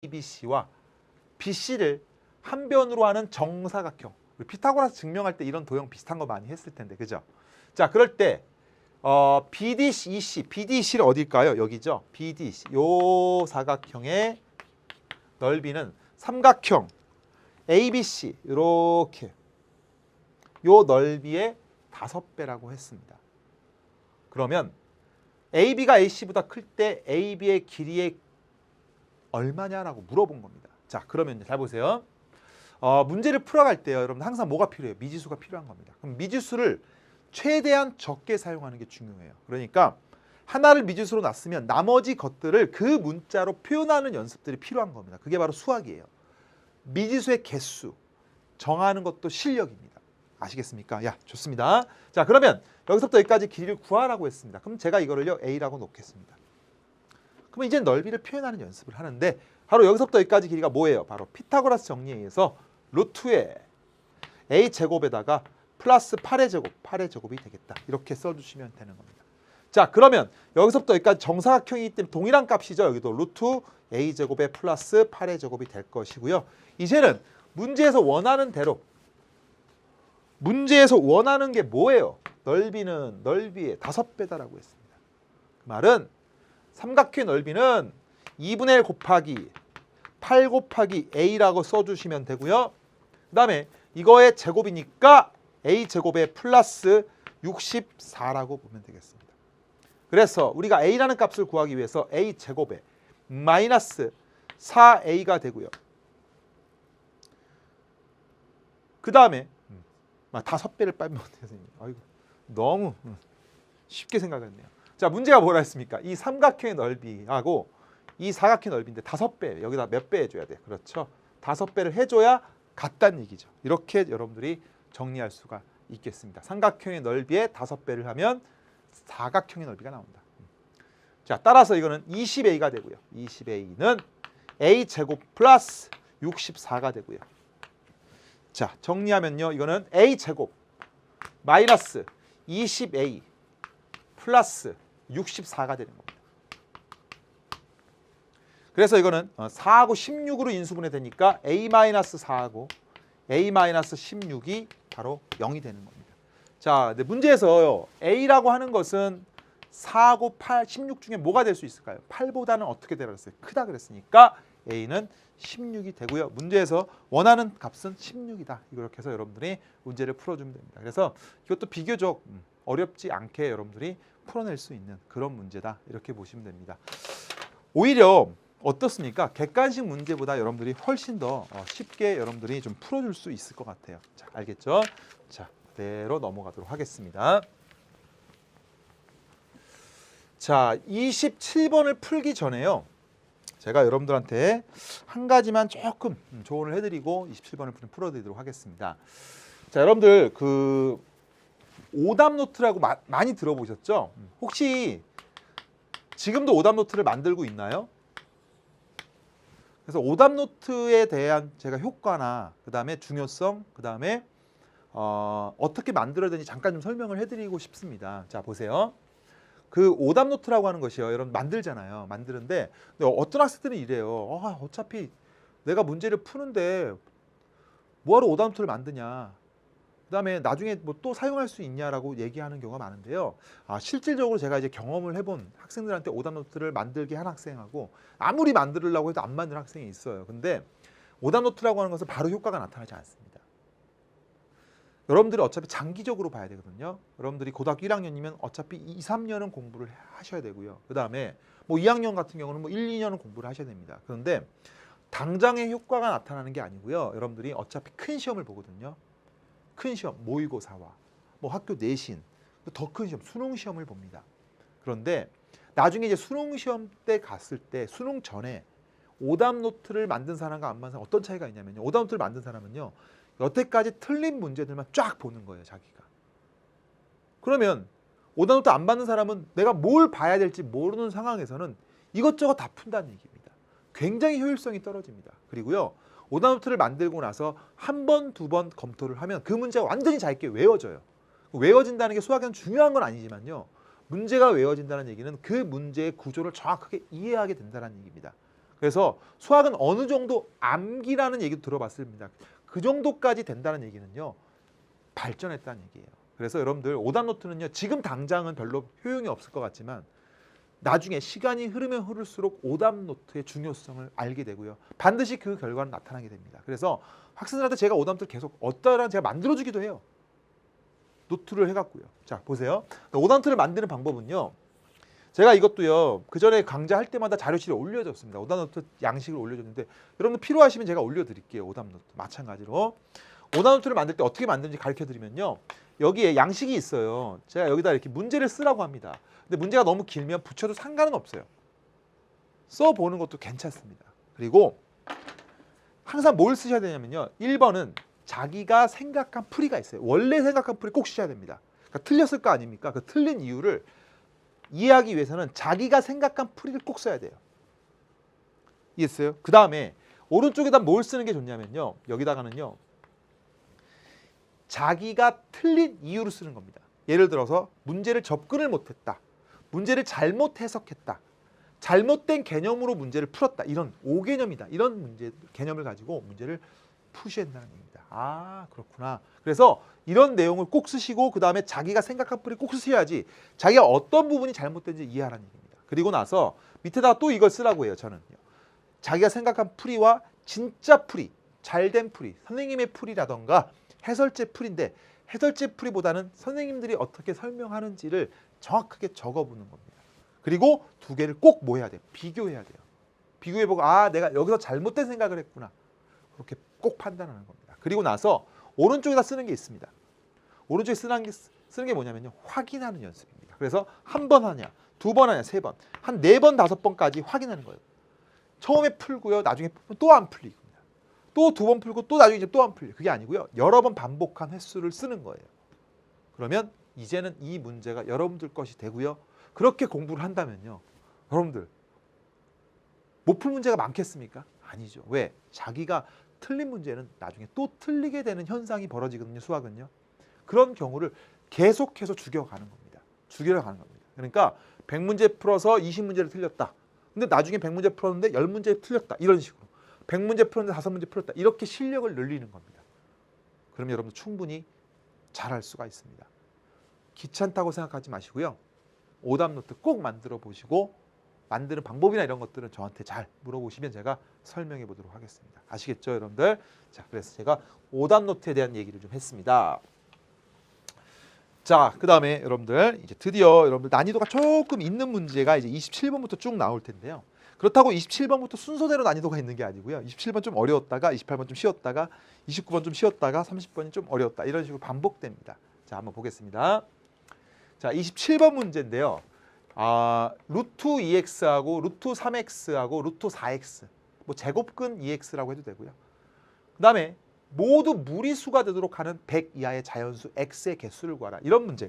ABC와 BC를 한 변으로 하는 정사각형. 피타고라스 증명할 때 이런 도형 비슷한 거 많이 했을 텐데, 그죠? 자, 그럴 때 BDC, EC, BDC를 어딜까요? 여기죠. BDC. 요 사각형의 넓이는 삼각형 ABC 이렇게 요 넓이의 5배라고 했습니다. 그러면 AB가 AC보다 클 때 AB의 길이의 얼마냐라고 물어본 겁니다. 자, 그러면 잘 보세요. 문제를 풀어갈 때요, 여러분 항상 뭐가 필요해요? 미지수가 필요한 겁니다. 그럼 미지수를 최대한 적게 사용하는 게 중요해요. 그러니까 하나를 미지수로 놨으면 나머지 것들을 그 문자로 표현하는 연습들이 필요한 겁니다. 그게 바로 수학이에요. 미지수의 개수 정하는 것도 실력입니다. 아시겠습니까? 야, 좋습니다. 자, 그러면 여기서부터 여기까지 길이를 구하라고 했습니다. 그럼 제가 이거를요 A라고 놓겠습니다. 그러면 이제 넓이를 표현하는 연습을 하는데 바로 여기서부터 여기까지 길이가 뭐예요? 바로 피타고라스 정리에 의해서 루트에 A제곱에다가 플러스 8의 제곱, 8의 제곱이 되겠다. 이렇게 써주시면 되는 겁니다. 자, 그러면 여기서부터 여기까지 정사각형이기 때문에 동일한 값이죠. 여기도 루트 A제곱에 플러스 8의 제곱이 될 것이고요. 이제는 문제에서 원하는 대로 문제에서 원하는 게 뭐예요? 넓이는 넓이의 5배다라고 했습니다. 그 말은 삼각형의 넓이는 2분의 1 곱하기 8 곱하기 A라고 써주시면 되고요. 그 다음에 이거의 제곱이니까 A제곱에 플러스 64라고 보면 되겠습니다. 그래서 우리가 A라는 값을 구하기 위해서 A제곱에 마이너스 4A가 되고요. 그 다음에 5배를 빨면 어때요, 선생님? 아이고, 너무 쉽게 생각했네요. 자, 문제가 뭐라 했습니까? 이 삼각형의 넓이하고 이 사각형의 넓이인데 5배, 여기다 몇 배 해줘야 돼? 그렇죠? 5배를 해줘야 같다는 얘기죠. 이렇게 여러분들이 정리할 수가 있겠습니다. 삼각형의 넓이에 5배를 하면 사각형의 넓이가 나온다. 자, 따라서 이거는 20A가 되고요. 20A는 A제곱 플러스 64가 되고요. 자, 정리하면요. 이거는 A제곱 마이너스 20A 플러스 64가 되는 겁니다. 그래서 이거는 4하고 16으로 인수분해 되니까 A-4하고 A-16이 바로 0이 되는 겁니다. 자, 근데 문제에서 A라고 하는 것은 4하고 8, 16 중에 뭐가 될 수 있을까요? 8보다는 어떻게 되라 그랬어요? 크다 그랬으니까 A는 16이 되고요. 문제에서 원하는 값은 16이다. 이렇게 해서 여러분들이 문제를 풀어주면 됩니다. 그래서 이것도 비교적 어렵지 않게 여러분들이 풀어낼 수 있는 그런 문제다. 이렇게 보시면 됩니다. 오히려 어떻습니까? 객관식 문제보다 여러분들이 훨씬 더 쉽게 여러분들이 좀 풀어줄 수 있을 것 같아요. 자, 알겠죠? 자, 그대로 넘어가도록 하겠습니다. 자, 27번을 풀기 전에요. 제가 여러분들한테 한 가지만 조금 조언을 해드리고 27번을 풀어드리도록 하겠습니다. 자, 여러분들 그 오답 노트라고 많이 들어보셨죠? 혹시 지금도 오답 노트를 만들고 있나요? 그래서 오답 노트에 대한 제가 효과나 그 다음에 중요성, 그 다음에 어떻게 만들어야 되는지 잠깐 좀 설명을 해드리고 싶습니다. 자, 보세요. 그 오답 노트라고 하는 것이요, 여러분 만들잖아요. 만드는데 어떤 학생들은 이래요. 어차피 내가 문제를 푸는데 뭐하러 오답 노트를 만드냐. 그 다음에 나중에 뭐 또 사용할 수 있냐라고 얘기하는 경우가 많은데요. 실질적으로 제가 이제 경험을 해본 학생들한테 오답 노트를 만들게 한 학생하고 아무리 만들려고 해도 안 만드는 학생이 있어요. 근데 오답 노트라고 하는 것은 바로 효과가 나타나지 않습니다. 여러분들이 어차피 장기적으로 봐야 되거든요. 여러분들이 고등학교 1학년이면 어차피 2, 3년은 공부를 하셔야 되고요. 그 다음에 뭐 2학년 같은 경우는 뭐 1, 2년은 공부를 하셔야 됩니다. 그런데 당장의 효과가 나타나는 게 아니고요. 여러분들이 어차피 큰 시험을 보거든요. 큰 시험, 모의고사와 뭐 학교 내신, 더 큰 시험, 수능 시험을 봅니다. 그런데 나중에 이제 수능 시험 때 갔을 때 수능 전에 오답 노트를 만든 사람과 안 만든 사람 어떤 차이가 있냐면요. 오답 노트를 만든 사람은요. 여태까지 틀린 문제들만 쫙 보는 거예요, 자기가. 그러면 오답 노트 안 받는 사람은 내가 뭘 봐야 될지 모르는 상황에서는 이것저것 다 푼다는 얘기입니다. 굉장히 효율성이 떨어집니다. 그리고요. 오답 노트를 만들고 나서 한 번, 두 번 검토를 하면 그 문제가 완전히 잘게 외워져요. 외워진다는 게 수학에는 중요한 건 아니지만요. 문제가 외워진다는 얘기는 그 문제의 구조를 정확하게 이해하게 된다는 얘기입니다. 그래서 수학은 어느 정도 암기라는 얘기도 들어봤습니다. 그 정도까지 된다는 얘기는요. 발전했다는 얘기예요. 그래서 여러분들 오답 노트는요. 지금 당장은 별로 효용이 없을 것 같지만 나중에 시간이 흐르면 흐를수록 오답 노트의 중요성을 알게 되고요. 반드시 그 결과는 나타나게 됩니다. 그래서 학생들한테 제가 오답 노트를 계속 어떠한 제가 만들어주기도 해요. 노트를 해갖고요. 자 보세요. 오답 노트를 만드는 방법은요. 제가 이것도요. 그 전에 강좌할 때마다 자료실에 올려줬습니다. 오답 노트 양식을 올려줬는데 여러분들 필요하시면 제가 올려드릴게요. 오답 노트 마찬가지로. 오답 노트를 만들 때 어떻게 만드는지 가르쳐드리면요. 여기에 양식이 있어요. 제가 여기다 이렇게 문제를 쓰라고 합니다. 근데 문제가 너무 길면 붙여도 상관은 없어요. 써보는 것도 괜찮습니다. 그리고 항상 뭘 쓰셔야 되냐면요. 1번은 자기가 생각한 풀이가 있어요. 원래 생각한 풀이 꼭 쓰셔야 됩니다. 그러니까 틀렸을 거 아닙니까? 그 틀린 이유를 이해하기 위해서는 자기가 생각한 풀이를 꼭 써야 돼요. 이해했어요? 그 다음에 오른쪽에다 뭘 쓰는 게 좋냐면요. 여기다가는요. 자기가 틀린 이유를 쓰는 겁니다. 예를 들어서 문제를 접근을 못했다. 문제를 잘못 해석했다. 잘못된 개념으로 문제를 풀었다. 이런 오개념이다. 이런 문제 개념을 가지고 문제를 푸셔야 된다는 얘기입니다. 아 그렇구나. 그래서 이런 내용을 꼭 쓰시고 그 다음에 자기가 생각한 풀이 꼭 쓰셔야지 자기가 어떤 부분이 잘못된지 이해하라는 얘기입니다. 그리고 나서 밑에다가 또 이걸 쓰라고 해요. 저는요. 자기가 생각한 풀이와 진짜 풀이, 잘된 풀이, 선생님의 풀이라던가 해설제 풀인데 해설제 풀이보다는 선생님들이 어떻게 설명하는지를 정확하게 적어보는 겁니다. 그리고 두 개를 꼭 뭐 해야 돼요? 비교해야 돼요. 비교해보고 아 내가 여기서 잘못된 생각을 했구나. 그렇게 꼭 판단하는 겁니다. 그리고 나서 오른쪽에다 쓰는 게 있습니다. 오른쪽에 쓰는 게 뭐냐면요. 확인하는 연습입니다. 그래서 한 번 하냐, 두 번 하냐, 세 번, 한 네 번, 다섯 번까지 확인하는 거예요. 처음에 풀고요. 나중에 풀면 또 안 풀리고 또 두 번 풀고 또 나중에 이제 또 안 풀려. 그게 아니고요. 여러 번 반복한 횟수를 쓰는 거예요. 그러면 이제는 이 문제가 여러분들 것이 되고요. 그렇게 공부를 한다면요. 여러분들 못 풀 문제가 많겠습니까? 아니죠. 왜? 자기가 틀린 문제는 나중에 또 틀리게 되는 현상이 벌어지거든요. 수학은요. 그런 경우를 계속해서 죽여가는 겁니다. 죽여가는 겁니다. 그러니까 100문제 풀어서 20문제를 틀렸다. 근데 나중에 100문제 풀었는데 10문제 틀렸다. 이런 식으로. 100문제 풀었는데 5문제 풀었다. 이렇게 실력을 늘리는 겁니다. 그러면 여러분들 충분히 잘할 수가 있습니다. 귀찮다고 생각하지 마시고요. 오답 노트 꼭 만들어 보시고 만드는 방법이나 이런 것들은 저한테 잘 물어보시면 제가 설명해 보도록 하겠습니다. 아시겠죠, 여러분들? 자, 그래서 제가 오답 노트에 대한 얘기를 좀 했습니다. 자, 그 다음에 여러분들 이제 드디어 여러분들 난이도가 조금 있는 문제가 이제 27번부터 쭉 나올 텐데요. 그렇다고 27번부터 순서대로 난이도가 있는 게 아니고요. 27번 좀 어려웠다가 28번 좀 쉬웠다가 29번 좀 쉬웠다가 30번이 좀 어려웠다. 이런 식으로 반복됩니다. 자, 한번 보겠습니다. 자, 27번 문제인데요. 루트 2x하고 루트 3x하고 루트 4x 뭐 제곱근 2x라고 해도 되고요. 그 다음에 모두 무리수가 되도록 하는 100 이하의 자연수 x의 개수를 구하라. 이런 문제.